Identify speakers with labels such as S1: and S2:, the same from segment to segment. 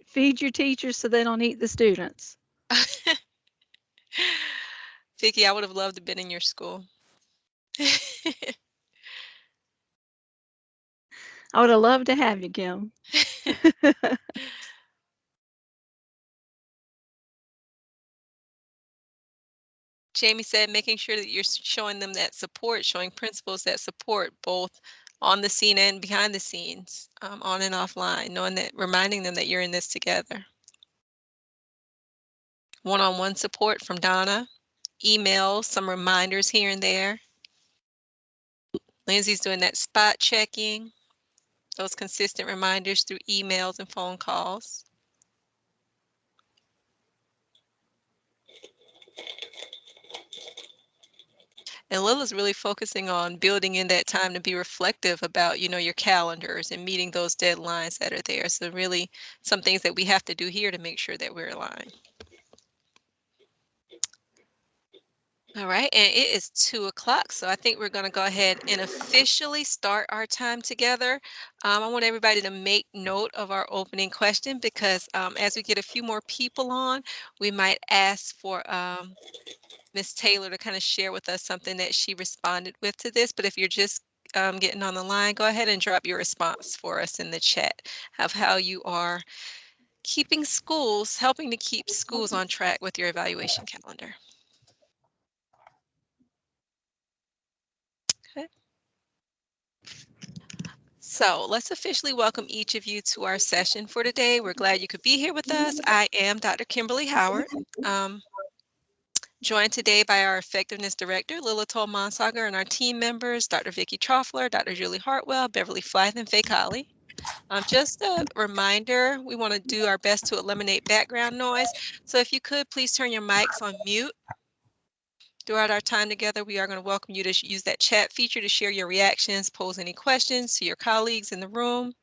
S1: Feed your teachers so they don't eat the students.
S2: Vicky, I would have loved to have been in your school.
S1: I would have loved to have you, Kim.
S2: Jamie said making sure that you're showing them that support, showing principals that support both on the scene and behind the scenes, on and offline, knowing that, reminding them that you're in this together. One-on-one support from Donna, emails, some reminders here and there. Lindsay's doing that spot checking, those consistent reminders through emails and phone calls. And Lila's really focusing on building in that time to be reflective about, your calendars and meeting those deadlines that are there. So really some things that we have to do here to make sure that we're aligned. All right, and it is 2 o'clock, so I think we're going to go ahead and officially start our time together. I want everybody to make note of our opening question because as we get a few more people on, we might ask for Miss Taylor to kind of share with us something that she responded with to this. But if you're just getting on the line, go ahead and drop your response for us in the chat of how you are helping to keep schools on track with your evaluation calendar. Okay. So let's officially welcome each of you to our session for today. We're glad you could be here with us. I am Dr. Kimberly Howard, joined today by our Effectiveness Director, Lila Tolmonsager, and our team members, Dr. Vicki Troffler, Dr. Julie Hartwell, Beverly Flythe, and Faye Colley. Just a reminder, we want to do our best to eliminate background noise. So if you could, please turn your mics on mute. Throughout our time together, we are going to welcome you to use that chat feature to share your reactions, pose any questions to your colleagues in the room.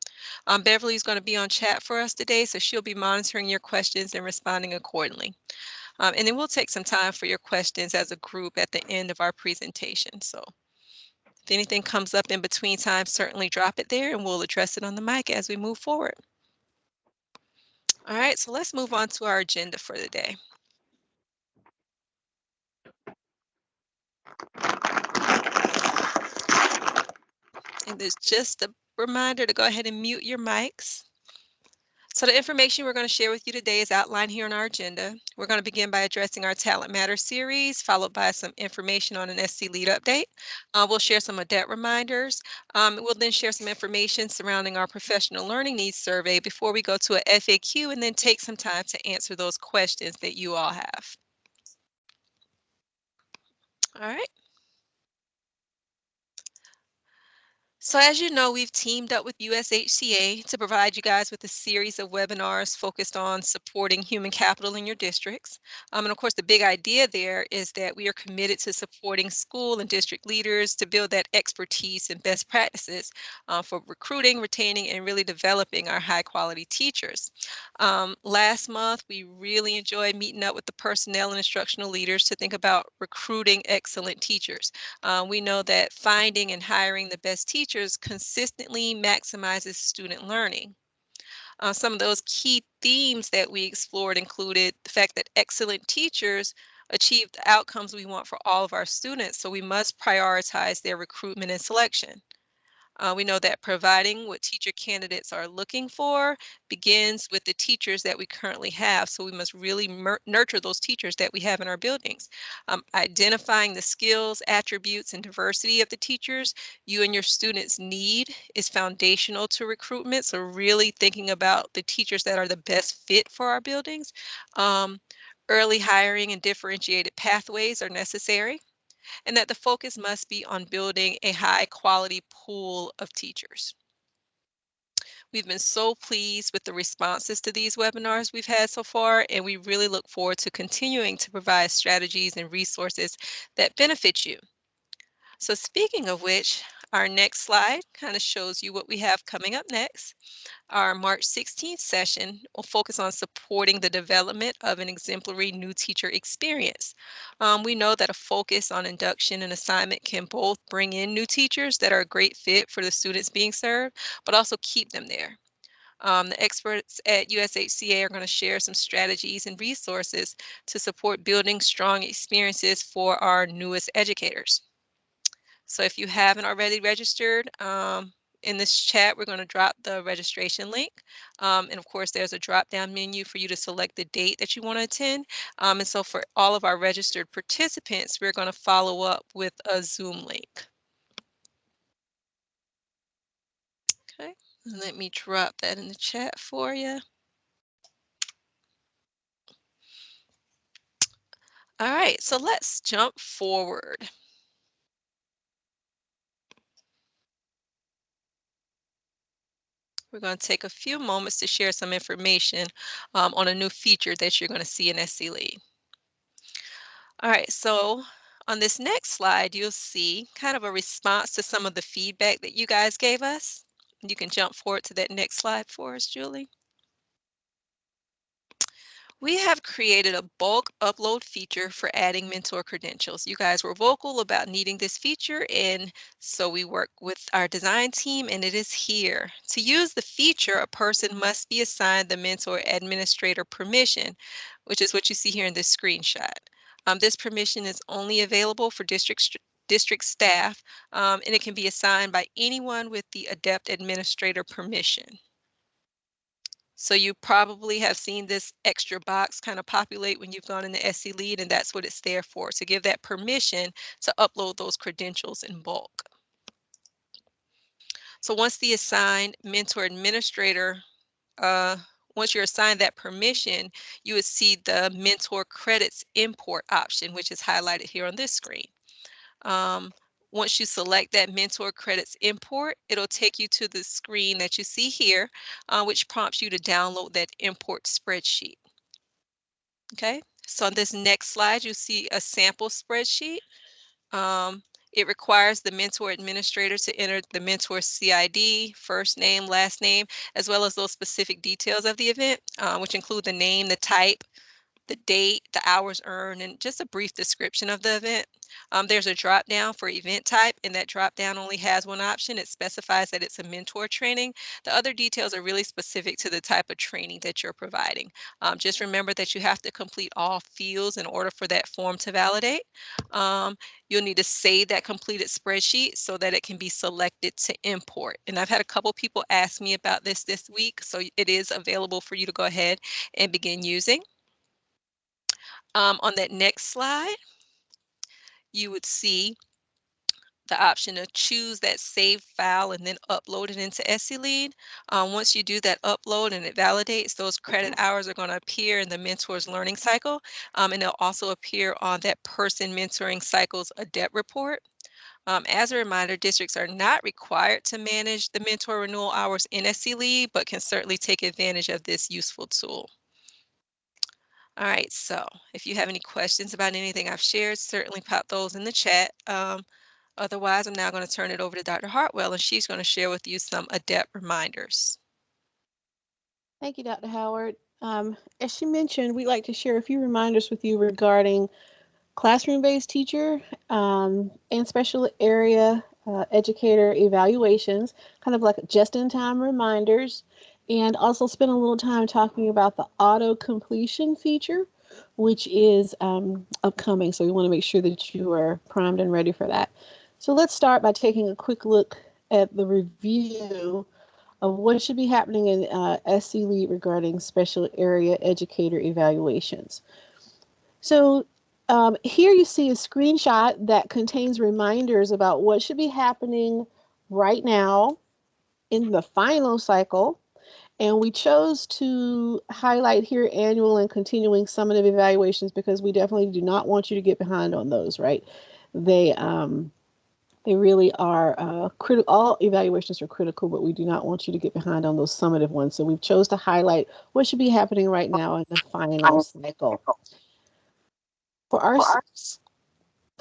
S2: Beverly is going to be on chat for us today, so she'll be monitoring your questions and responding accordingly. And then we'll take some time for your questions as a group at the end of our presentation. So if anything comes up in between time, certainly drop it there and we'll address it on the mic as we move forward. All right, so let's move on to our agenda for the day. And there's just a reminder to go ahead and mute your mics. So the information we're going to share with you today is outlined here on our agenda. We're going to begin by addressing our Talent Matters series, followed by some information on an SC Lead update. We'll share some ADEPT reminders. We'll then share some information surrounding our professional learning needs survey before we go to a FAQ and then take some time to answer those questions that you all have. All right. So as you know, we've teamed up with USHCA to provide you guys with a series of webinars focused on supporting human capital in your districts. And of course, the big idea there is that we are committed to supporting school and district leaders to build that expertise and best practices for recruiting, retaining, and really developing our high quality teachers. Last month, we really enjoyed meeting up with the personnel and instructional leaders to think about recruiting excellent teachers. We know that finding and hiring the best teachers consistently maximizes student learning. Some of those key themes that we explored included the fact that excellent teachers achieve the outcomes we want for all of our students, so we must prioritize their recruitment and selection. We know that providing what teacher candidates are looking for begins with the teachers that we currently have. So we must really nurture those teachers that we have in our buildings. Identifying the skills, attributes, and diversity of the teachers you and your students need is foundational to recruitment. So really thinking about the teachers that are the best fit for our buildings. Early hiring and differentiated pathways are necessary, and that the focus must be on building a high quality pool of teachers. We've been so pleased with the responses to these webinars we've had so far, and we really look forward to continuing to provide strategies and resources that benefit you. So speaking of which, our next slide kind of shows you what we have coming up next. Our March 16th session will focus on supporting the development of an exemplary new teacher experience. We know that a focus on induction and assignment can both bring in new teachers that are a great fit for the students being served, but also keep them there. The experts at USHCA are going to share some strategies and resources to support building strong experiences for our newest educators. So if you haven't already registered, in this chat, we're going to drop the registration link. And of course, there's a drop-down menu for you to select the date that you want to attend. And so for all of our registered participants, we're going to follow up with a Zoom link. Okay, let me drop that in the chat for you. All right, so let's jump forward. We're going to take a few moments to share some information on a new feature that you're going to see in SC Lead. All right, so on this next slide, you'll see kind of a response to some of the feedback that you guys gave us. You can jump forward to that next slide for us, Julie. We have created a bulk upload feature for adding mentor credentials. You guys were vocal about needing this feature, and so we work with our design team, and it is here. To use the feature, a person must be assigned the mentor administrator permission, which is what you see here in this screenshot. This permission is only available for district staff, and it can be assigned by anyone with the adept administrator permission. So you probably have seen this extra box kind of populate when you've gone into SC Lead, and that's what it's there for, to give that permission to upload those credentials in bulk. So once the assigned mentor administrator, once you're assigned that permission, you would see the mentor credits import option, which is highlighted here on this screen. Once you select that mentor credits import, it'll take you to the screen that you see here, which prompts you to download that import spreadsheet. Okay, so on this next slide, you see a sample spreadsheet. It requires the mentor administrator to enter the mentor CID, first name, last name, as well as those specific details of the event, which include the name, the type, the date, the hours earned, and just a brief description of the event. There's a drop down for event type, and that drop down only has one option. It specifies that it's a mentor training. The other details are really specific to the type of training that you're providing. Just remember that you have to complete all fields in order for that form to validate. You'll need to save that completed spreadsheet so that it can be selected to import. And I've had a couple people ask me about this week, so it is available for you to go ahead and begin using. On that next slide, you would see the option to choose that save file and then upload it into SC Lead. Once you do that upload and it validates, those credit hours are going to appear in the mentor's learning cycle, and they'll also appear on that person mentoring cycle's adept report. As a reminder, districts are not required to manage the mentor renewal hours in SC Lead, but can certainly take advantage of this useful tool. All right, so if you have any questions about anything I've shared, certainly pop those in the chat. Otherwise, I'm now going to turn it over to Dr. Hartwell, and she's going to share with you some adept reminders.
S3: Thank you, Dr. Howard. As she mentioned, we'd like to share a few reminders with you regarding classroom-based teacher and special area educator evaluations, kind of like just-in-time reminders, and also spend a little time talking about the auto completion feature, which is upcoming. So we want to make sure that you are primed and ready for that. So let's start by taking a quick look at the review of what should be happening in SC Lead regarding special area educator evaluations. So here you see a screenshot that contains reminders about what should be happening right now in the final cycle. And we chose to highlight here annual and continuing summative evaluations because we definitely do not want you to get behind on those, right? They really are critical. All evaluations are critical, but we do not want you to get behind on those summative ones. So we've chose to highlight what should be happening right now in the final cycle. For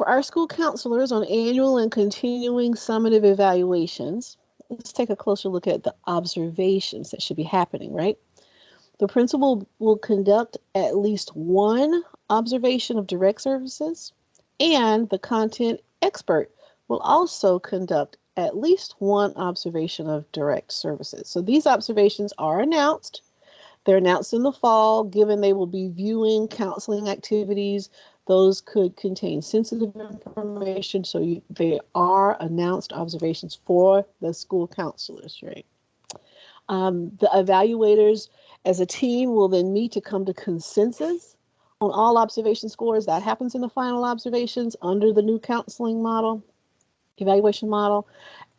S3: our school counselors on annual and continuing summative evaluations, let's take a closer look at the observations that should be happening, right? The principal will conduct at least one observation of direct services, and the content expert will also conduct at least one observation of direct services. So these observations are announced. They're announced in the fall, given they will be viewing counseling activities. Those could contain sensitive information, so they are announced observations for the school counselors, right? The evaluators as a team will then meet to come to consensus on all observation scores. That happens in the final observations under the new counseling model, evaluation model.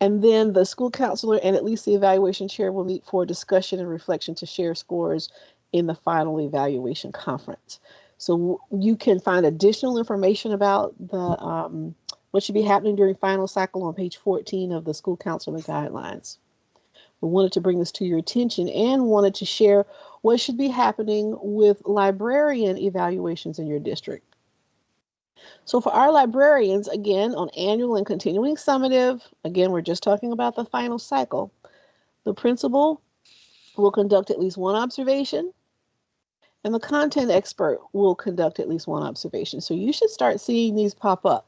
S3: And then the school counselor and at least the evaluation chair will meet for discussion and reflection to share scores in the final evaluation conference. So you can find additional information about the what should be happening during final cycle on page 14 of the school counseling guidelines. We wanted to bring this to your attention and wanted to share what should be happening with librarian evaluations in your district. So for our librarians, again, on annual and continuing summative, again, we're just talking about the final cycle. The principal will conduct at least one observation, and the content expert will conduct at least one observation. So you should start seeing these pop up.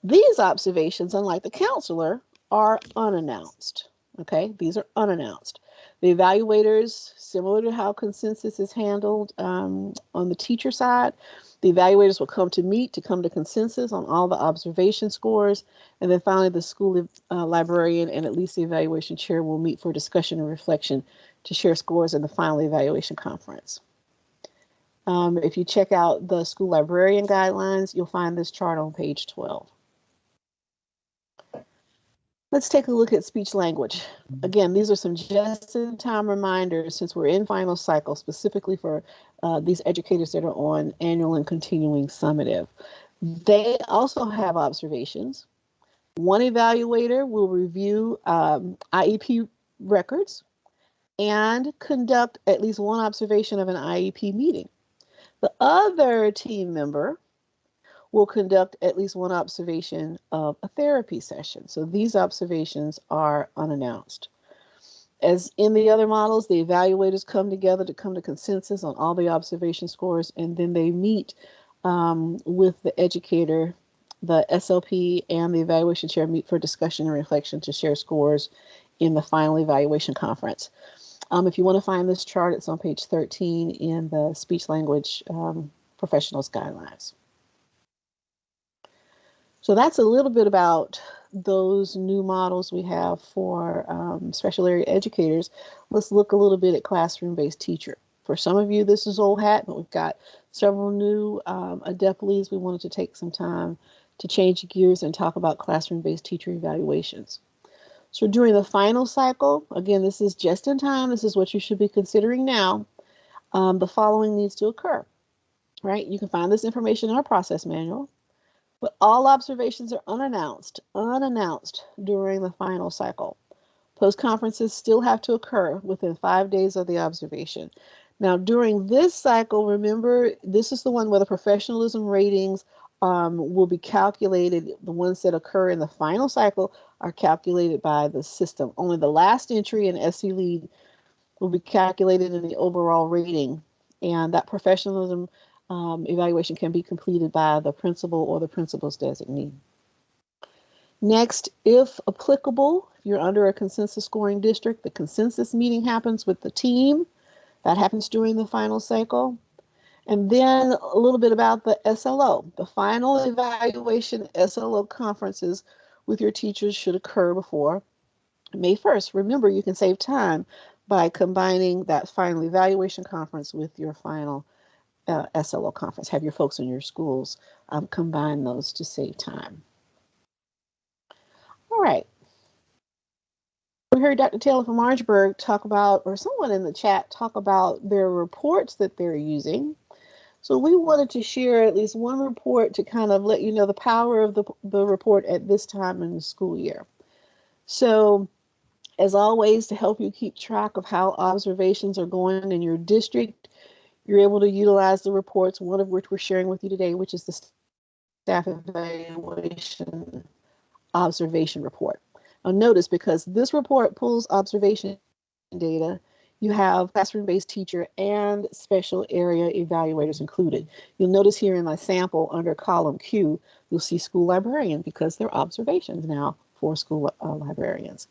S3: These observations, unlike the counselor, are unannounced. Okay, these are unannounced. The evaluators, similar to how consensus is handled on the teacher side, the evaluators will come to consensus on all the observation scores. And then finally, the school librarian and at least the evaluation chair will meet for discussion and reflection to share scores in the final evaluation conference. If you check out the school librarian guidelines, you'll find this chart on page 12. Let's take a look at speech language. Again, these are some just-in-time reminders since we're in final cycle, specifically for these educators that are on annual and continuing summative. They also have observations. One evaluator will review IEP records and conduct at least one observation of an IEP meeting. The other team member will conduct at least one observation of a therapy session. So these observations are unannounced. As in the other models, the evaluators come together to come to consensus on all the observation scores, and then they meet with the educator, the SLP, and the evaluation chair meet for discussion and reflection to share scores in the final evaluation conference. If you want to find this chart, it's on page 13 in the speech language professionals guidelines. So that's a little bit about those new models we have for special area educators. Let's look a little bit at classroom-based teacher. For some of you, this is old hat, but we've got several new adepts. We wanted to take some time to change gears and talk about classroom-based teacher evaluations. So during the final cycle, again, this is just in time. This is what you should be considering now. The following needs to occur, right? You can find this information in our process manual. But all observations are unannounced during the final cycle. Post-conferences still have to occur within 5 days of the observation. Now, during this cycle, remember, this is the one where the professionalism ratings will be calculated. The ones that occur in the final cycle are calculated by the system. Only the last entry in SC Lead will be calculated in the overall rating, and that professionalism evaluation can be completed by the principal or the principal's designee. Next, if applicable, if you're under a consensus scoring district, the consensus meeting happens with the team. That happens during the final cycle. And then a little bit about the SLO. The final evaluation SLO conferences with your teachers should occur before May 1st. Remember, you can save time by combining that final evaluation conference with your final SLO conference. Have your folks in your schools combine those to save time. All right. We heard Dr. Taylor from Orangeburg talk about, or someone in the chat talk about their reports that they're using. So we wanted to share at least one report to kind of let you know the power of the report at this time in the school year. So as always, to help you keep track of how observations are going in your district, you're able to utilize the reports, one of which we're sharing with you today, which is the staff evaluation observation report. Now notice, because this report pulls observation data, you have classroom-based teacher and special area evaluators included. You'll notice here in my sample under column Q, you'll see school librarian because they're observations now 4 school librarians.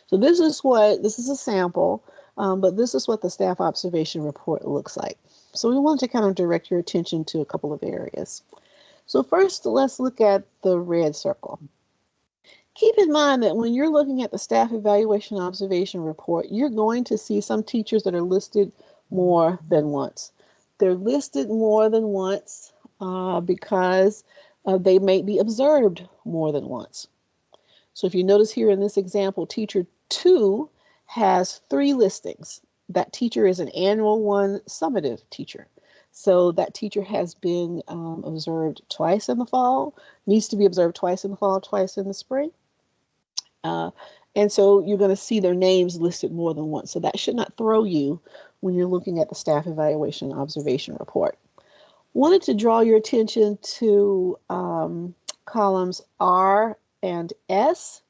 S3: So this is a sample, but this is what the staff observation report looks like. So we want to kind of direct your attention to a couple of areas. So first, let's look at the red circle. Keep in mind that when you're looking at the staff evaluation observation report, you're going to see some teachers that are listed more than once. They're listed more than once because they may be observed more than once. So if you notice here in this example, teacher 2 has 3 listings. That teacher is an annual 1 summative teacher. So that teacher has been observed twice in the fall, needs to be observed twice in the fall, twice in the spring. And so you're going to see their names listed more than once. So that should not throw you when you're looking at the staff evaluation observation report. Wanted to draw your attention to columns R and S,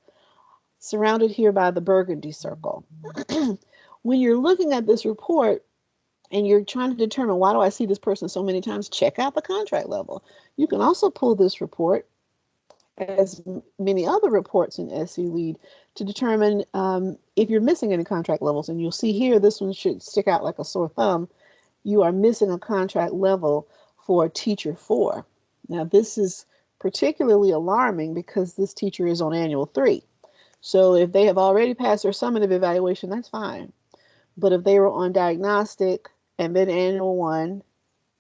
S3: surrounded here by the burgundy circle. When you're looking at this report and you're trying to determine, why do I see this person so many times, check out the contract level. You can also pull this report, as many other reports in SE Lead, to determine if you're missing any contract levels. And you'll see here, this one should stick out like a sore thumb. You are missing a contract level for teacher 4. Now this is particularly alarming because this teacher is on annual 3. So if they have already passed their summative evaluation, that's fine. But if they were on diagnostic and then annual 1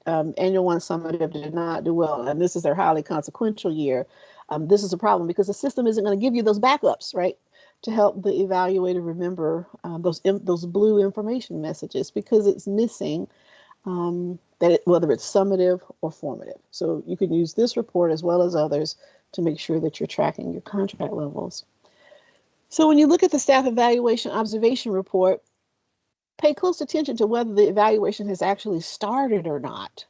S3: summative did not do well, and this is their highly consequential year, this is a problem because the system isn't going to give you those backups, right, to help the evaluator remember those blue information messages, because it's missing whether it's summative or formative. So you can use this report as well as others to make sure that you're tracking your contract levels. So when you look at the staff evaluation observation report, pay close attention to whether the evaluation has actually started or not,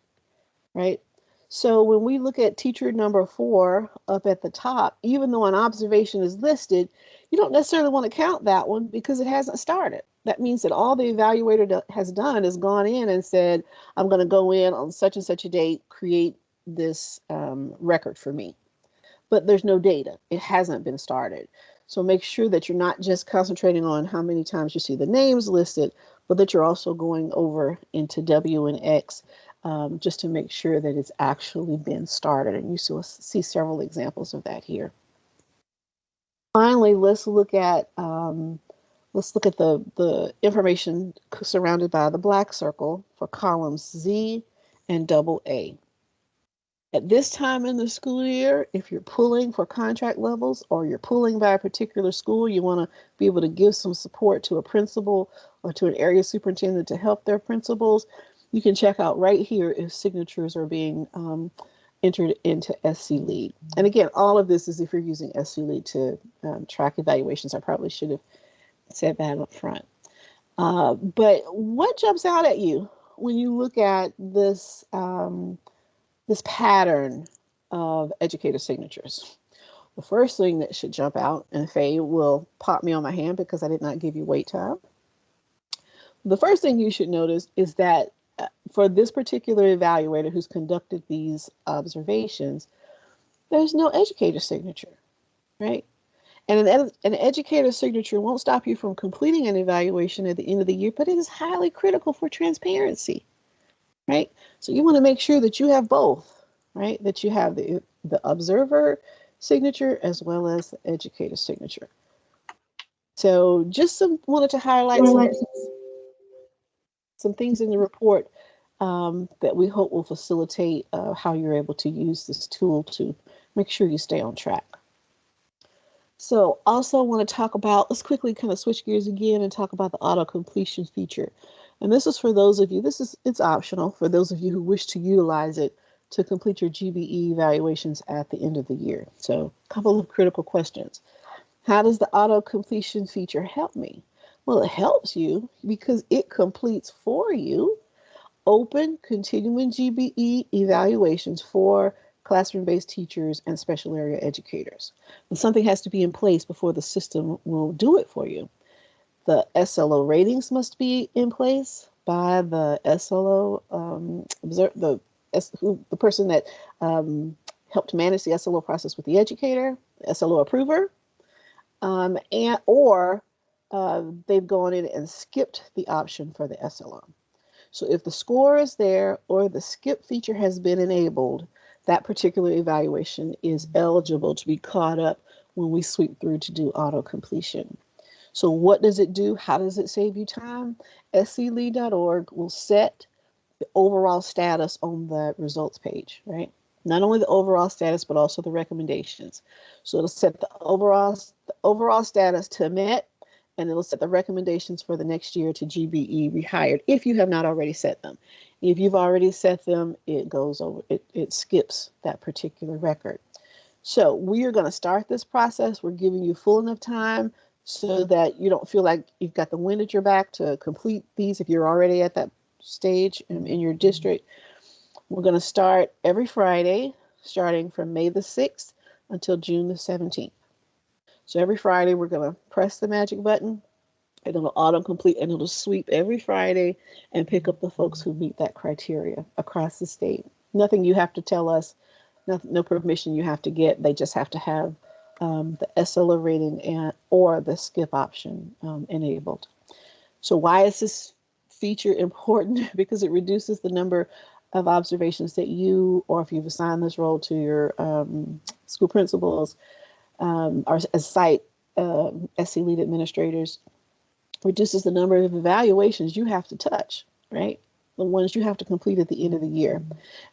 S3: right? So when we look at teacher number 4 up at the top, even though an observation is listed, you don't necessarily want to count that one because it hasn't started. That means that all the evaluator has done is gone in and said, I'm going to go in on such and such a date, create this record for me. But there's no data. It hasn't been started. So make sure that you're not just concentrating on how many times you see the names listed, but that you're also going over into W and X just to make sure that it's actually been started. And you see several examples of that here. Finally, let's look at the information surrounded by the black circle for columns Z and double A. At this time in the school year, if you're pulling for contract levels or you're pulling by a particular school, you want to be able to give some support to a principal or to an area superintendent to help their principals. You can check out right here if signatures are being entered into SC Lead. And again, all of this is if you're using SC Lead to track evaluations. I probably should have said that up front. But what jumps out at you when you look at this this pattern of educator signatures? The first thing that should jump out, and Faye will pop me on my hand because I did not give you wait time. The first thing you should notice is that for this particular evaluator who's conducted these observations, there's no educator signature, right? And an educator signature won't stop you from completing an evaluation at the end of the year, but it is highly critical for transparency, right? So you want to make sure that you have both, right? That you have the observer signature as well as the educator signature. So just wanted to highlight some things in the report that we hope will facilitate how you're able to use this tool to make sure you stay on track. So also want to talk about, let's quickly kind of switch gears again and talk about the auto completion feature. And this is for those of you, it's optional for those of you who wish to utilize it to complete your GBE evaluations at the end of the year. So a couple of critical questions. How does the auto completion feature help me? Well, it helps you because it completes for you open continuing GBE evaluations for classroom-based teachers and special area educators. And something has to be in place before the system will do it for you. The SLO ratings must be in place by the SLO, the person that helped manage the SLO process with the educator, the SLO approver. or they've gone in and skipped the option for the SLO. So if the score is there or the skip feature has been enabled, that particular evaluation is eligible to be caught up when we sweep through to do auto completion. So what does it do? How does it save you time? sclead.org will set the overall status on the results page, right? Not only the overall status, but also the recommendations. So it'll set the overall status to met, and it'll set the recommendations for the next year to GBE rehired if you have not already set them. If you've already set them, it goes over, it skips that particular record. So we are going to start this process. We're giving you full enough time so that you don't feel like you've got the wind at your back to complete these if you're already at that stage in your district. We're going to start every Friday, starting from May the 6th until June the 17th. So every Friday, we're going to press the magic button, and it'll auto-complete, and it'll sweep every Friday and pick up the folks who meet that criteria across the state. Nothing you have to tell us, no permission you have to get. They just have to have the SLO rating or the skip option enabled. So why is this feature important? Because it reduces the number of observations that you, or if you've assigned this role to your school principals or as site SC lead administrators, reduces the number of evaluations you have to touch, right? The ones you have to complete at the end of the year.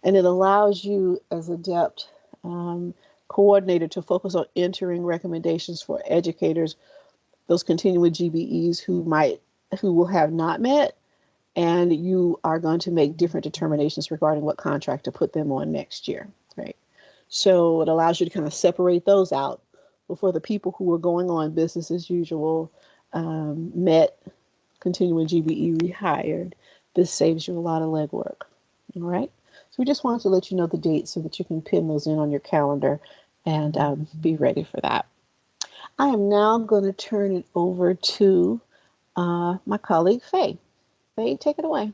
S3: And it allows you as a DEPT coordinator to focus on entering recommendations for educators, those continuing GBEs who will have not met, and you are going to make different determinations regarding what contract to put them on next year, right? So it allows you to kind of separate those out before the people who are going on business as usual, met, continuing GBE rehired. This saves you a lot of legwork, all right? So we just wanted to let you know the dates so that you can pin those in on your calendar and be ready for that. I am now going to turn it over to my colleague, Faye. Faye, take it away.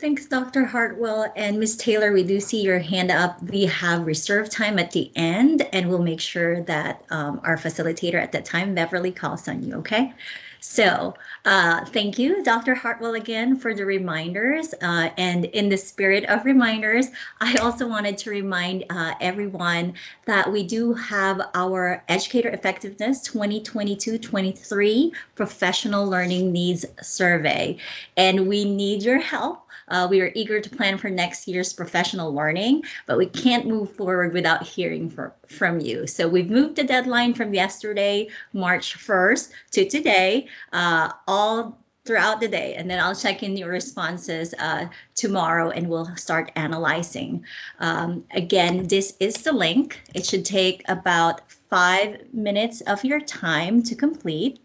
S4: Thanks, Dr. Hartwell. And Ms. Taylor, we do see your hand up. We have reserved time at the end, and we'll make sure that our facilitator at that time, Beverly, calls on you, okay? So thank you, Dr. Hartwell, again for the reminders. And in the spirit of reminders, I also wanted to remind everyone that we do have our Educator Effectiveness 2022-23 Professional Learning Needs Survey, and we need your help. We are eager to plan for next year's professional learning, but we can't move forward without hearing from you. So we've moved the deadline from yesterday, March 1st, to today, all throughout the day. And then I'll check in your responses tomorrow, and we'll start analyzing. Again, this is the link. It should take about 5 minutes of your time to complete.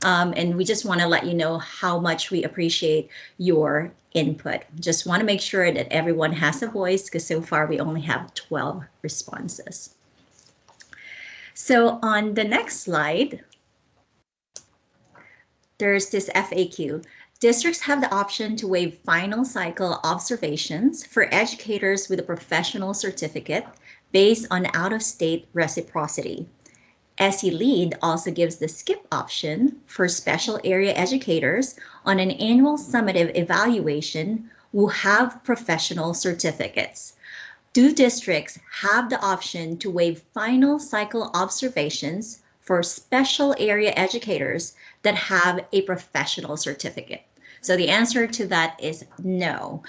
S4: And we just want to let you know how much we appreciate your input. Just want to make sure that everyone has a voice, because so far we only have 12 responses. So on the next slide, there's this FAQ. Districts have the option to waive final cycle observations for educators with a professional certificate based on out-of-state reciprocity. SE Lead also gives the skip option for special area educators on an annual summative evaluation who have professional certificates. Do districts have the option to waive final cycle observations for special area educators that have a professional certificate? So the answer to that is no.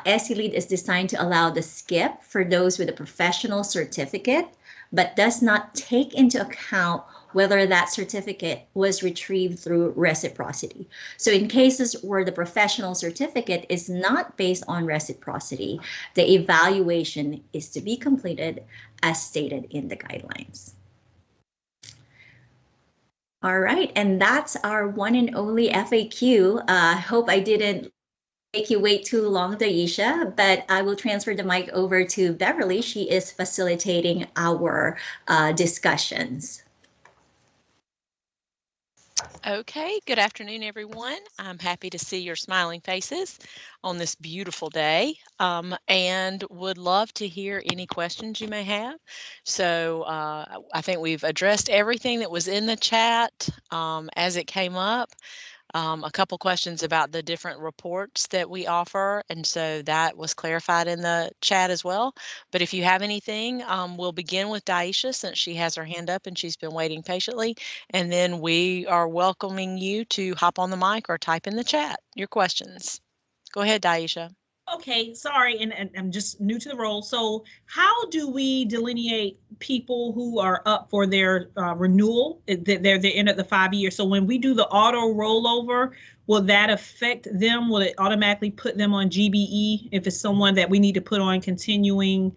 S4: SE Lead is designed to allow the skip for those with a professional certificate, but does not take into account whether that certificate was retrieved through reciprocity. So in cases where the professional certificate is not based on reciprocity, the evaluation is to be completed as stated in the guidelines. All right, and that's our one and only FAQ. I hope I didn't make you wait too long, Daisha, but I will transfer the mic over to Beverly. She is facilitating our discussions.
S5: Okay, good afternoon, everyone. I'm happy to see your smiling faces on this beautiful day, and would love to hear any questions you may have. So I think we've addressed everything that was in the chat as it came up. A couple questions about the different reports that we offer, and so that was clarified in the chat as well. But if you have anything, we'll begin with Daisha since she has her hand up and she's been waiting patiently, and then we are welcoming you to hop on the mic or type in the chat your questions. Go ahead, Daisha.
S6: Okay, sorry, and I'm just new to the role. So how do we delineate people who are up for their renewal? They're the end of the 5 years. So when we do the auto rollover, will that affect them? Will it automatically put them on GBE if it's someone that we need to put on continuing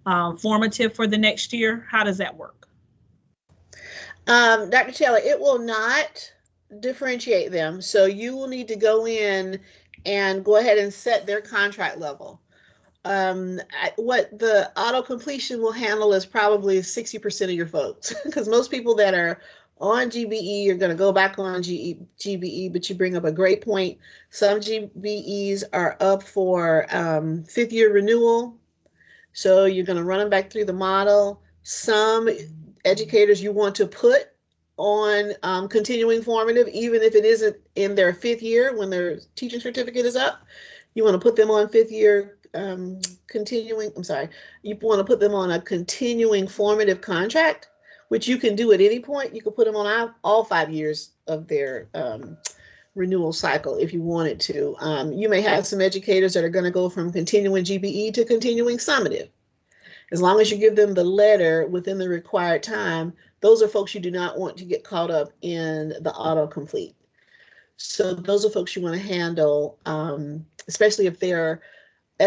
S6: formative for the next year? How does that work?
S3: Dr. Taylor, it will not differentiate them. So you will need to go in and go ahead and set their contract level. What the auto completion will handle is probably 60% of your folks, because most people that are on GBE are going to go back on GBE, but you bring up a great point. Some GBEs are up for 5th year renewal. So you're going to run them back through the model. Some educators you want to put on continuing formative, even if it isn't in their 5th year when their teaching certificate is up. You want to put them on 5th year continuing, you want to put them on a continuing formative contract, which you can do at any point. You can put them on all 5 years of their renewal cycle if you wanted to. You may have some educators that are going to go from continuing GBE to continuing summative. As long as you give them the letter within the required time, those are folks you do not want to get caught up in the autocomplete. So those are folks you want to handle, especially if their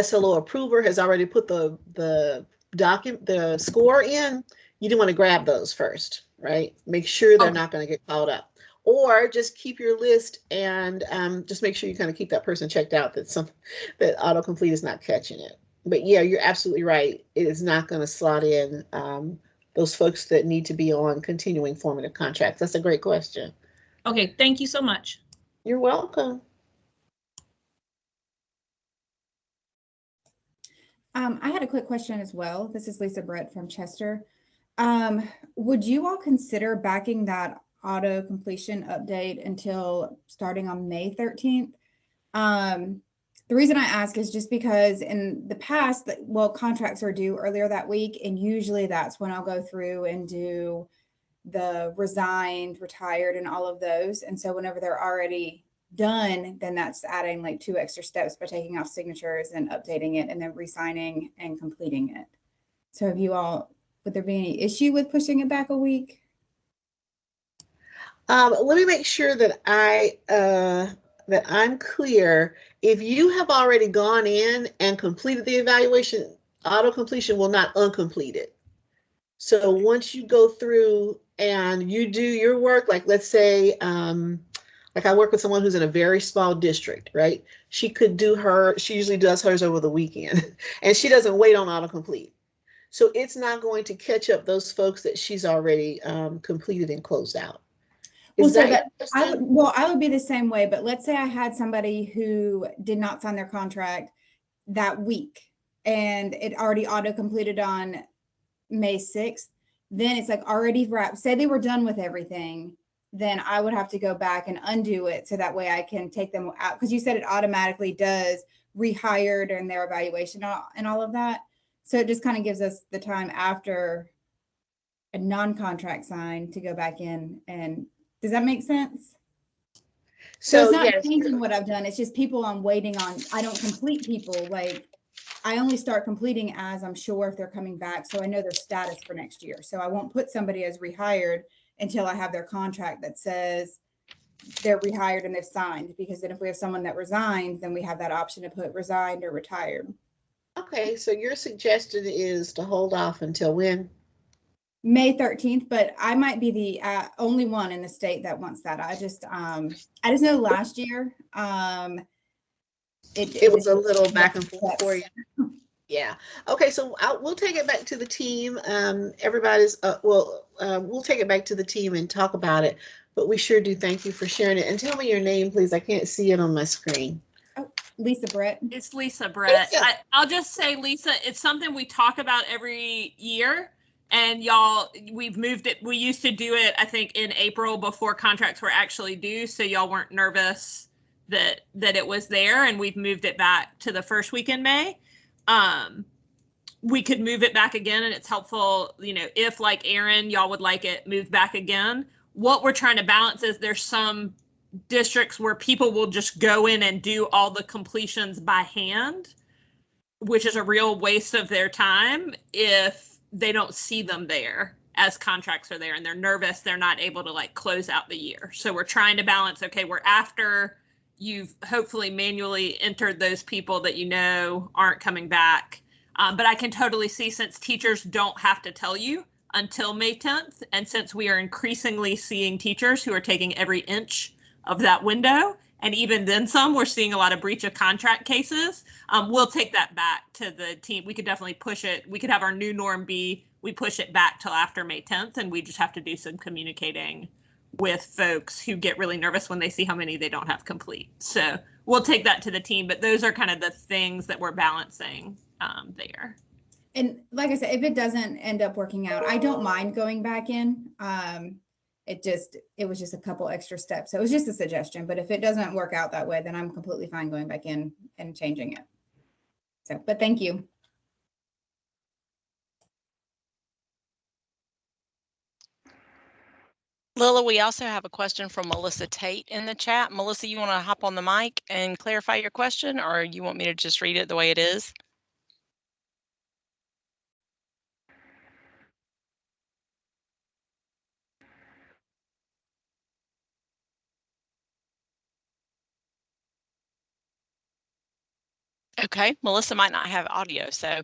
S3: SLO approver has already put the score in. You do want to grab those first, right? Make sure they're not going to get caught up. Or just keep your list and just make sure you kind of keep that person checked out that autocomplete is not catching it. But yeah, you're absolutely right. It is not going to slot in those folks that need to be on continuing formative contracts. That's a great question.
S6: Okay, thank you so much.
S3: You're welcome.
S7: I had a quick question as well. This is Lisa Brett from Chester. Would you all consider backing that auto completion update until starting on May 13th? The reason I ask is just because in the past, contracts are due earlier that week, and usually that's when I'll go through and do the resigned, retired, and all of those. And so whenever they're already done, then that's adding like 2 extra steps by taking off signatures and updating it and then re-signing and completing it. So would there be any issue with pushing it back a week?
S3: Let me make sure that I'm clear. If you have already gone in and completed the evaluation, auto completion will not uncomplete it. So once you go through and you do your work, like let's say, like I work with someone who's in a very small district, right? She usually does hers over the weekend and she doesn't wait on autocomplete. So it's not going to catch up those folks that she's already completed and closed out.
S7: I would be the same way, but let's say I had somebody who did not sign their contract that week and it already auto completed on May 6th, then it's like already wrapped. Say they were done with everything, then I would have to go back and undo it so that way I can take them out, because you said it automatically does rehired and their evaluation and all of that. So it just kind of gives us the time after a non-contract sign to go back in. And does that make sense? So it's not changing what I've done. It's just people I'm waiting on. I don't complete people. Like I only start completing as I'm sure if they're coming back. So I know their status for next year. So I won't put somebody as rehired until I have their contract that says they're rehired and they've signed, because then if we have someone that resigned, then we have that option to put resigned or retired.
S3: Okay, so your suggestion is to hold off until when?
S7: May 13th, but I might be the only one in the state that wants that. I just know last year it
S3: was a little back and forth for you. Yeah. Okay, so we'll take it back to the team. We'll take it back to the team and talk about it. but we sure do thank you for sharing it. And tell me your name, please. I can't see it on my screen.
S7: Lisa Brett.
S8: It's Lisa Brett.
S3: Lisa.
S8: I'll just say, Lisa, it's something we talk about every year. And y'all, we've moved it. We used to do it, I think, in April before contracts were actually due. So y'all weren't nervous that it was there. And we've moved it back to the first week in May. We could move it back again, and it's helpful, you know, if like Aaron, y'all would like it moved back again. What we're trying to balance is there's some districts where people will just go in and do all the completions by hand, which is a real waste of their time if they don't see them there as contracts are there and they're nervous, they're not able to like close out the year. So we're trying to balance, okay, we're after you've hopefully manually entered those people that you know aren't coming back. But I can totally see, since teachers don't have to tell you until May 10th, and since we are increasingly seeing teachers who are taking every inch of that window, and even then some, we're seeing a lot of breach of contract cases, we'll take that back to the team. We could definitely push it. We could have our new norm be, we push it back till after May 10th, and we just have to do some communicating with folks who get really nervous when they see how many they don't have complete. So we'll take that to the team, but those are kind of the things that we're balancing there.
S7: And like I said, if it doesn't end up working out, I don't mind going back in. It was just a couple extra steps. So it was just a suggestion, but if it doesn't work out that way, then I'm completely fine going back in and changing it. So, but thank you.
S5: Lila, we also have a question from Melissa Tate in the chat. Melissa, you want to hop on the mic and clarify your question, or you want me to just read it the way it is? Okay, Melissa might not have audio. So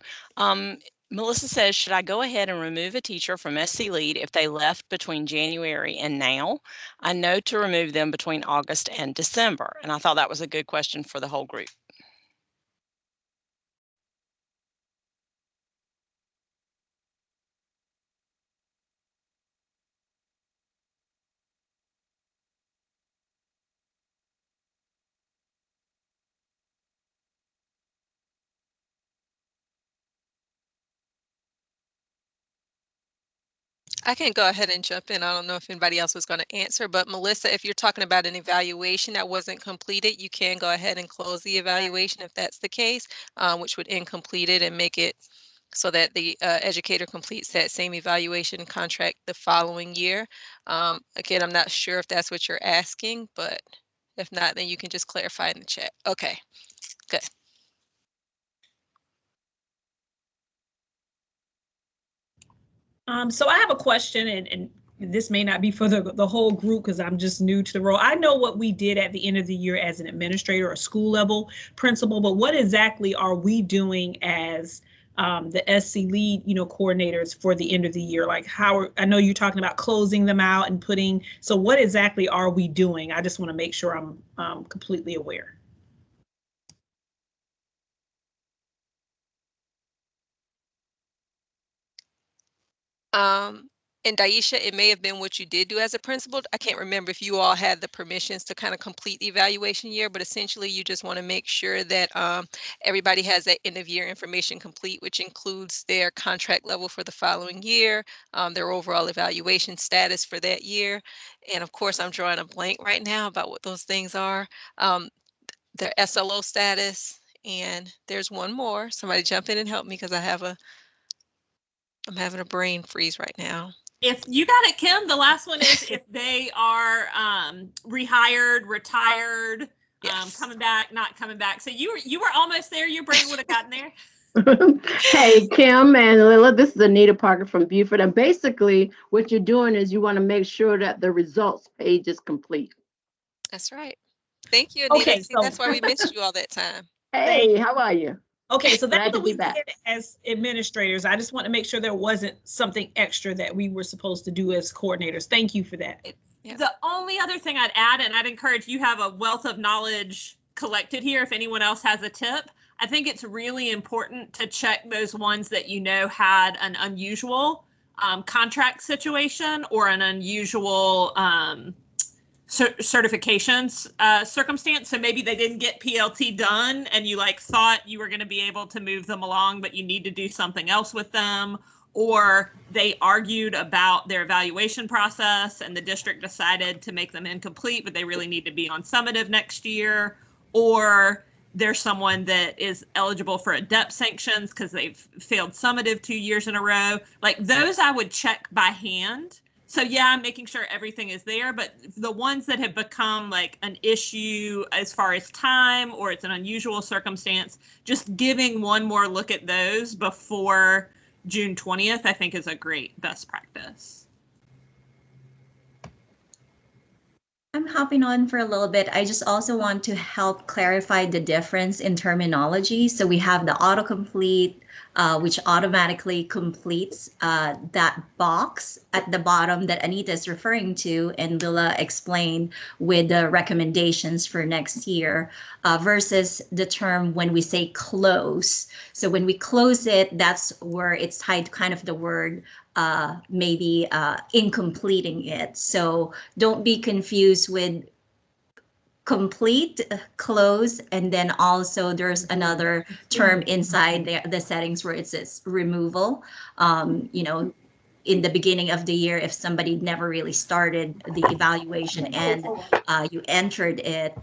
S5: Melissa says, should I go ahead and remove a teacher from SC Lead if they left between January and now? I know to remove them between August and December. And I thought that was a good question for the whole group.
S2: I can go ahead and jump in. I don't know if anybody else was going to answer, but Melissa, if you're talking about an evaluation that wasn't completed, you can go ahead and close the evaluation if that's the case, which would incomplete it and make it so that the educator completes that same evaluation contract the following year. Again, I'm not sure if that's what you're asking, but if not, then you can just clarify in the chat. Okay, good.
S6: So I have a question, and this may not be for the whole group because I'm just new to the role. I know what we did at the end of the year as an administrator or school level principal, but what exactly are we doing as the SC Lead, coordinators for the end of the year? Like I know you're talking about closing them out and so what exactly are we doing? I just want to make sure I'm completely aware.
S2: And Daisha, it may have been what you did do as a principal. I can't remember if you all had the permissions to kind of complete the evaluation year, but essentially you just want to make sure that everybody has that end of year information complete, which includes their contract level for the following year, their overall evaluation status for that year. And of course, I'm drawing a blank right now about what those things are. Their SLO status, and there's one more. Somebody jump in and help me because I'm having a brain freeze right now.
S8: If you got it, Kim, the last one is if they are rehired, retired,
S2: Yes.
S8: coming back, not coming back. So you were almost there. Your brain would have gotten there.
S9: Hey, Kim and Lila, this is Anita Parker from Beaufort. And basically what you're doing is you want to make sure that the results page is complete.
S2: That's right. Thank you, Anita.
S6: Okay,
S2: See, that's why we missed you all that time.
S9: Hey, how are you?
S6: Okay, so that's
S9: Glad to
S6: what we
S9: be back.
S6: did as administrators. I just want to make sure there wasn't something extra that we were supposed to do as coordinators. Thank you for that.
S2: Yep.
S8: The only other thing I'd add, and I'd encourage, you have a wealth of knowledge collected here. If anyone else has a tip, I think it's really important to check those ones that had an unusual contract situation or an unusual certifications circumstance. So maybe they didn't get PLT done and you like thought you were going to be able to move them along, but you need to do something else with them. Or they argued about their evaluation process and the district decided to make them incomplete, but they really need to be on summative next year. Or there's someone that is eligible for adept sanctions because they've failed summative 2 years in a row. Like those I would check by hand. So yeah, I'm making sure everything is there, but the ones that have become like an issue as far as time or it's an unusual circumstance, just giving one more look at those before June 20th, I think is a great best practice.
S4: I'm hopping on for a little bit. I just also want to help clarify the difference in terminology. So we have the autocomplete, which automatically completes that box at the bottom that Anita is referring to, and Lila explained with the recommendations for next year, versus the term when we say close. So when we close it, that's where it's tied to kind of the word maybe in completing it. So don't be confused with complete, close, and then also there's another term inside the settings where it says removal. You know, in the beginning of the year, if somebody never really started the evaluation and you entered it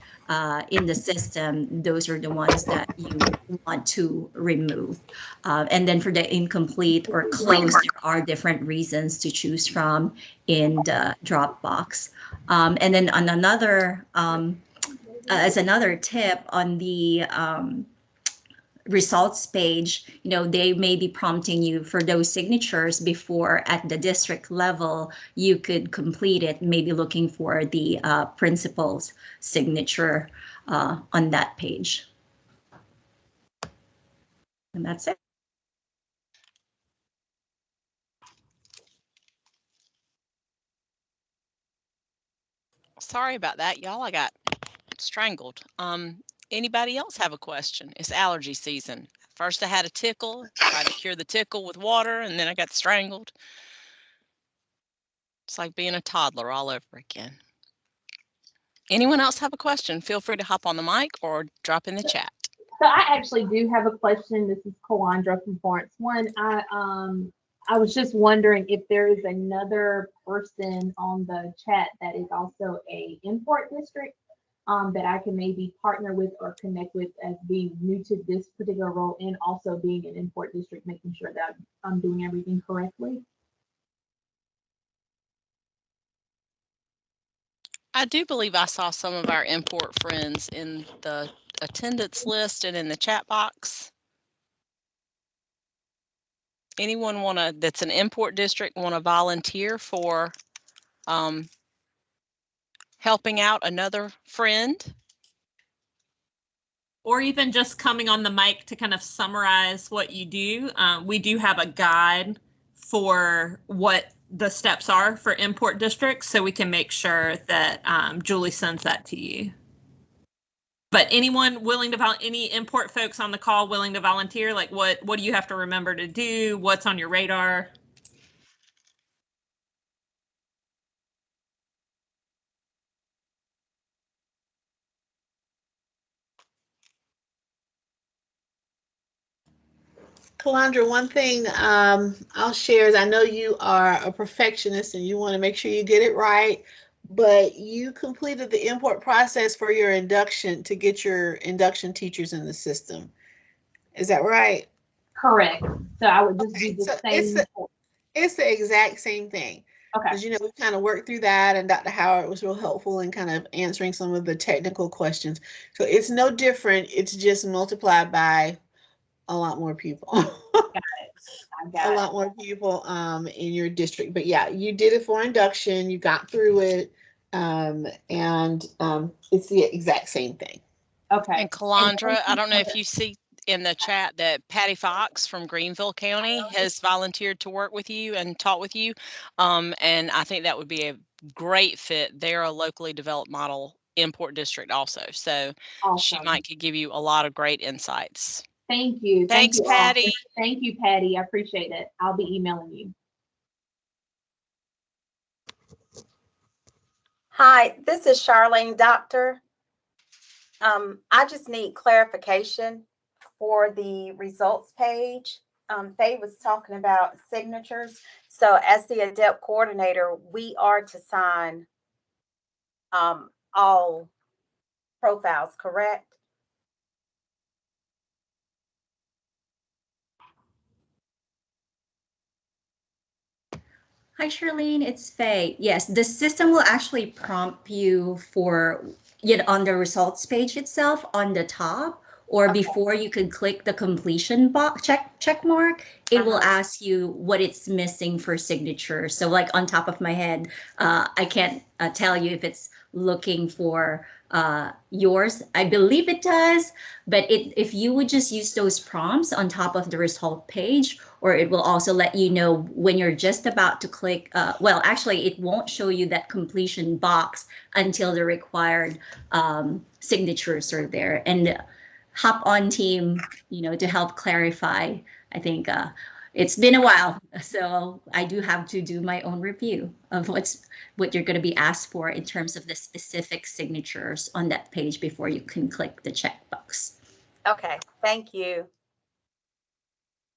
S4: in the system, those are the ones that you want to remove. And then for the incomplete or close, there are different reasons to choose from in the Dropbox. And then on another, as another tip on the results page, you know, they may be prompting you for those signatures before at the district level, you could complete it, maybe looking for the principal's signature on that page. And that's it.
S5: Sorry about that, y'all. I got strangled. Anybody else have a question? It's allergy season. First I had a tickle, tried to cure the tickle with water, and then I got strangled. It's like being a toddler all over again. Anyone else have a question? Feel free to hop on the mic or drop in the chat.
S10: So I actually do have a question. This is Kalandra from Florence. One, I was just wondering if there is another person on the chat that is also a import district that I can maybe partner with or connect with as being new to this particular role and also being an import district, making sure that I'm doing everything correctly.
S5: I do believe I saw some of our import friends in the attendance list and in the chat box. Anyone that's an import district want to volunteer for helping out another friend?
S8: Or even just coming on the mic to kind of summarize what you do. We do have a guide for what the steps are for import districts, so we can make sure that Julie sends that to you. But anyone willing to any import folks on the call willing to volunteer, like what do you have to remember to do? What's on your radar?
S3: Kalandra, one thing I'll share is I know you are a perfectionist and you want to make sure you get it right, but you completed the import process for your induction to get your induction teachers in the system. Is that right?
S10: Correct. So I would just do the
S3: So
S10: same.
S3: it's the exact same thing.
S10: Okay.
S3: Because, you know, we kind of worked through that and Dr. Howard was real helpful in kind of answering some of the technical questions. So it's no different. It's just multiplied by a lot more people. A lot more people in your district. But yeah, you did it for induction. You got through it. And it's the exact same thing.
S10: Okay.
S5: And Kalandra, I don't know if you see in the chat that Patty Fox from Greenville County has volunteered to work with you and talk with you. And I think that would be a great fit. They're a locally developed model import district also. So she could give you a lot of great insights.
S10: Thank you.
S5: Thanks,
S10: Thank you,
S5: Patty.
S10: Thank you, Patty. I appreciate it. I'll be emailing you.
S11: Hi, this is Charlene Doctor. I just need clarification for the results page. Faye was talking about signatures. So as the ADEPT coordinator, we are to sign all profiles, correct?
S4: Hi, Charlene, it's Faye. Yes, the system will actually prompt you for it on the results page itself on the top, or
S11: Okay.
S4: before you could click the completion box check mark, it will ask you what it's missing for signature. So like on top of my head, I can't tell you if it's looking for yours. I believe it does, but if you would just use those prompts on top of the result page, or it will also let you know when you're just about to click. Well, actually, it won't show you that completion box until the required signatures are there. And hop on team, to help clarify. I think it's been a while, so I do have to do my own review of what you're going to be asked for in terms of the specific signatures on that page before you can click the checkbox.
S11: Okay, thank you.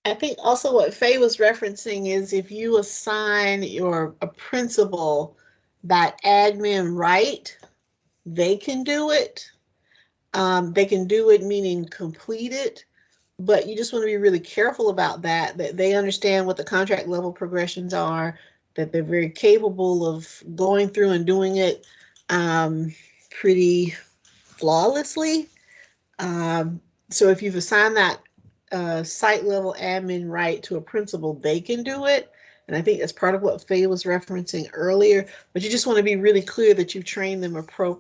S3: I think also what Faye was referencing is if you assign a principal that admin right, they can do it. They can do it, meaning complete it, but you just want to be really careful about that they understand what the contract level progressions are, that they're very capable of going through and doing it pretty flawlessly. So if you've assigned that site level admin right to a principal, they can do it. And I think that's part of what Faye was referencing earlier, but you just want to be really clear that you've trained them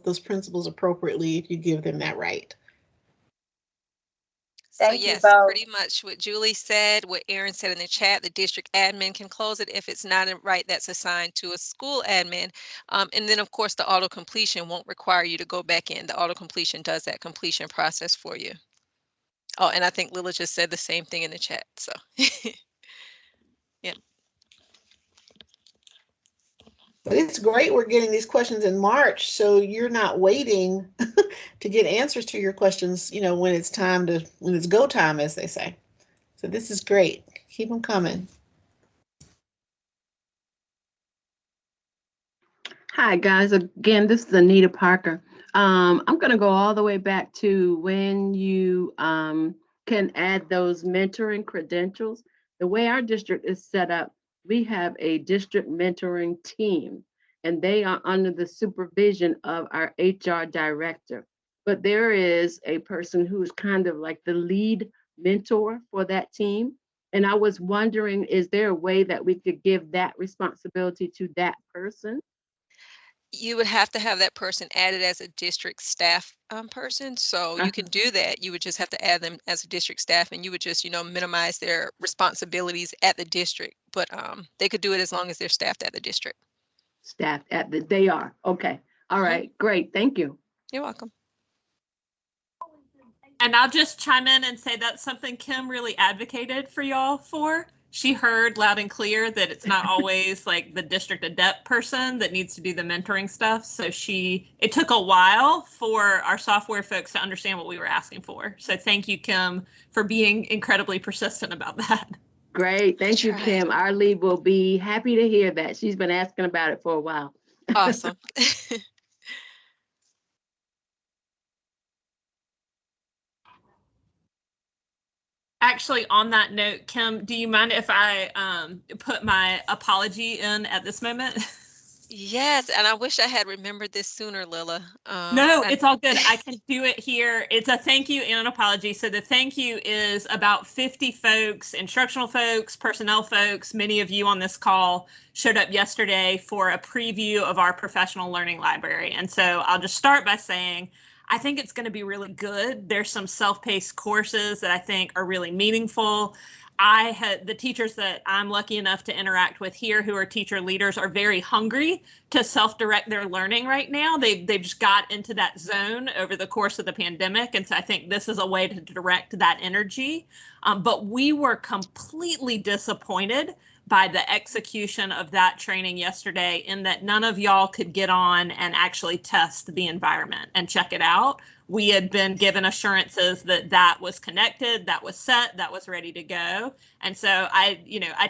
S3: those principals appropriately if you give them that right.
S2: So
S11: Thank you
S2: yes,
S11: both.
S2: pretty much what Julie said, what Aaron said in the chat, the district admin can close it if it's not a right that's assigned to a school admin. And then of course the auto completion won't require you to go back in. The auto completion does that completion process for you. Oh, and I think Lila just said the same thing in the chat. So yeah.
S3: But it's great we're getting these questions in March, so you're not waiting to get answers to your questions, when it's go time, as they say. So this is great. Keep them coming.
S9: Hi, guys. Again, this is Anita Parker. I'm going to go all the way back to when you can add those mentoring credentials. The way our district is set up, we have a district mentoring team, and they are under the supervision of our HR director. But there is a person who's kind of like the lead mentor for that team. And I was wondering, is there a way that we could give that responsibility to that person?
S2: You would have to have that person added as a district staff person. So you can do that. You would just have to add them as a district staff, and you would just, minimize their responsibilities at the district. But they could do it as long as they're staffed at the district.
S9: Staffed at they are. Okay. All right. Great. Thank you.
S2: You're welcome.
S8: And I'll just chime in and say that's something Kim really advocated for y'all for. She heard loud and clear that it's not always like the district adept person that needs to do the mentoring stuff. So it took a while for our software folks to understand what we were asking for. So thank you, Kim, for being incredibly persistent about that.
S9: Great. Thank you, Kim. Our lead will be happy to hear that. She's been asking about it for a while.
S2: Awesome.
S8: Actually, on that note, Kim, do you mind if I put my apology in at this moment?
S2: Yes, and I wish I had remembered this sooner, Lila.
S8: No, it's all good. I can do it here. It's a thank you and an apology. So the thank you is about 50 folks, instructional folks, personnel folks. Many of you on this call showed up yesterday for a preview of our professional learning library. And so I'll just start by saying, I think it's going to be really good. There's some self-paced courses that I think are really meaningful. The teachers that I'm lucky enough to interact with here who are teacher leaders are very hungry to self-direct their learning right now. They've just got into that zone over the course of the pandemic. And so I think this is a way to direct that energy. But we were completely disappointed by the execution of that training yesterday, in that none of y'all could get on and actually test the environment and check it out. We had been given assurances that that was connected, that was set, that was ready to go. And so I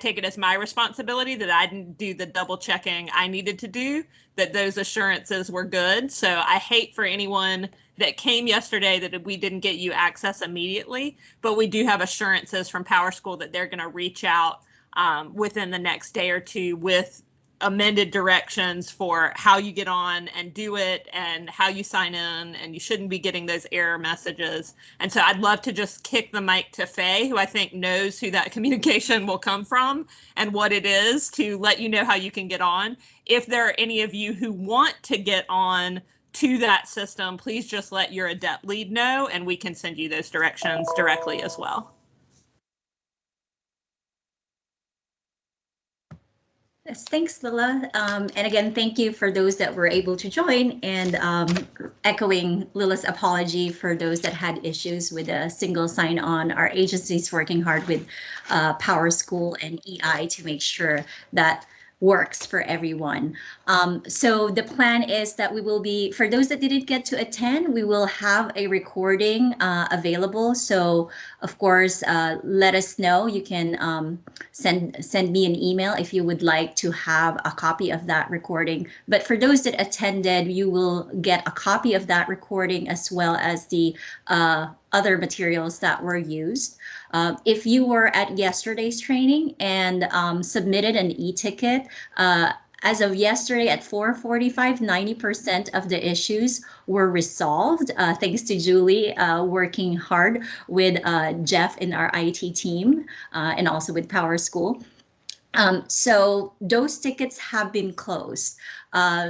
S8: take it as my responsibility that I didn't do the double checking I needed to do, that those assurances were good. So I hate for anyone that came yesterday that we didn't get you access immediately, but we do have assurances from PowerSchool that they're going to reach out within the next day or two with amended directions for how you get on and do it and how you sign in, and you shouldn't be getting those error messages. And so I'd love to just kick the mic to Faye, who I think knows who that communication will come from and what it is, to let you know how you can get on. If there are any of you who want to get on to that system, please just let your adept lead know, and we can send you those directions directly as well.
S4: Yes, thanks, Lila. And again, thank you for those that were able to join, and echoing Lila's apology for those that had issues with a single sign-on. Our agency is working hard with PowerSchool and EI to make sure that works for everyone. So the plan is that we will be, for those that didn't get to attend, we will have a recording available. So of course, let us know. You can send me an email if you would like to have a copy of that recording. But for those that attended, you will get a copy of that recording as well as the other materials that were used. If you were at yesterday's training and submitted an e-ticket, as of yesterday at 4:45, 90% of the issues were resolved, thanks to Julie working hard with Jeff in our IT team and also with PowerSchool. So those tickets have been closed.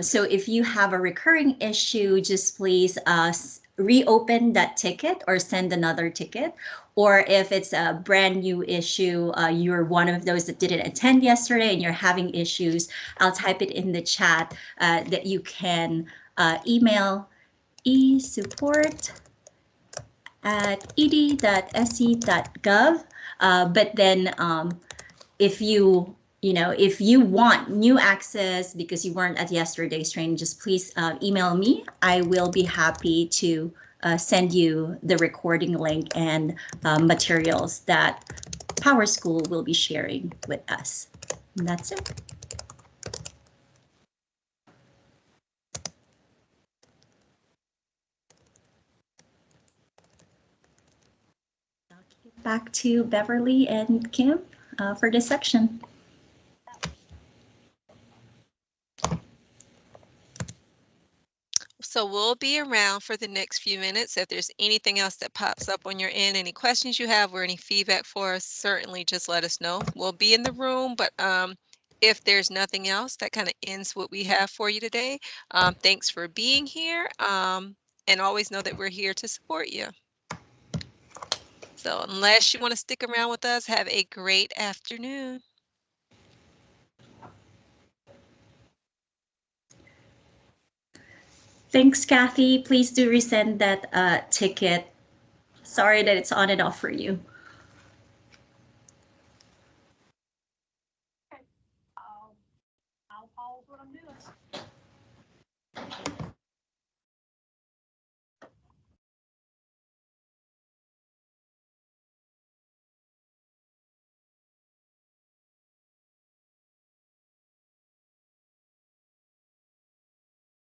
S4: So if you have a recurring issue, just please reopen that ticket or send another ticket. Or if it's a brand new issue, you're one of those that didn't attend yesterday and you're having issues, I'll type it in the chat that you can email esupport@ed.sc.gov. But then if you want new access because you weren't at yesterday's training, just please email me. I will be happy to send you the recording link and materials that PowerSchool will be sharing with us. And that's it. Back to Beverly and Kim for this section.
S2: So we'll be around for the next few minutes. If there's anything else that pops up on your end, any questions you have or any feedback for us, certainly just let us know. We'll be in the room, but if there's nothing else, that kind of ends what we have for you today. Thanks for being here, and always know that we're here to support you. So unless you want to stick around with us, have a great afternoon.
S4: Thanks, Kathy. Please do resend that ticket. Sorry that it's on and off for you.
S6: I'll pause what I'm doing.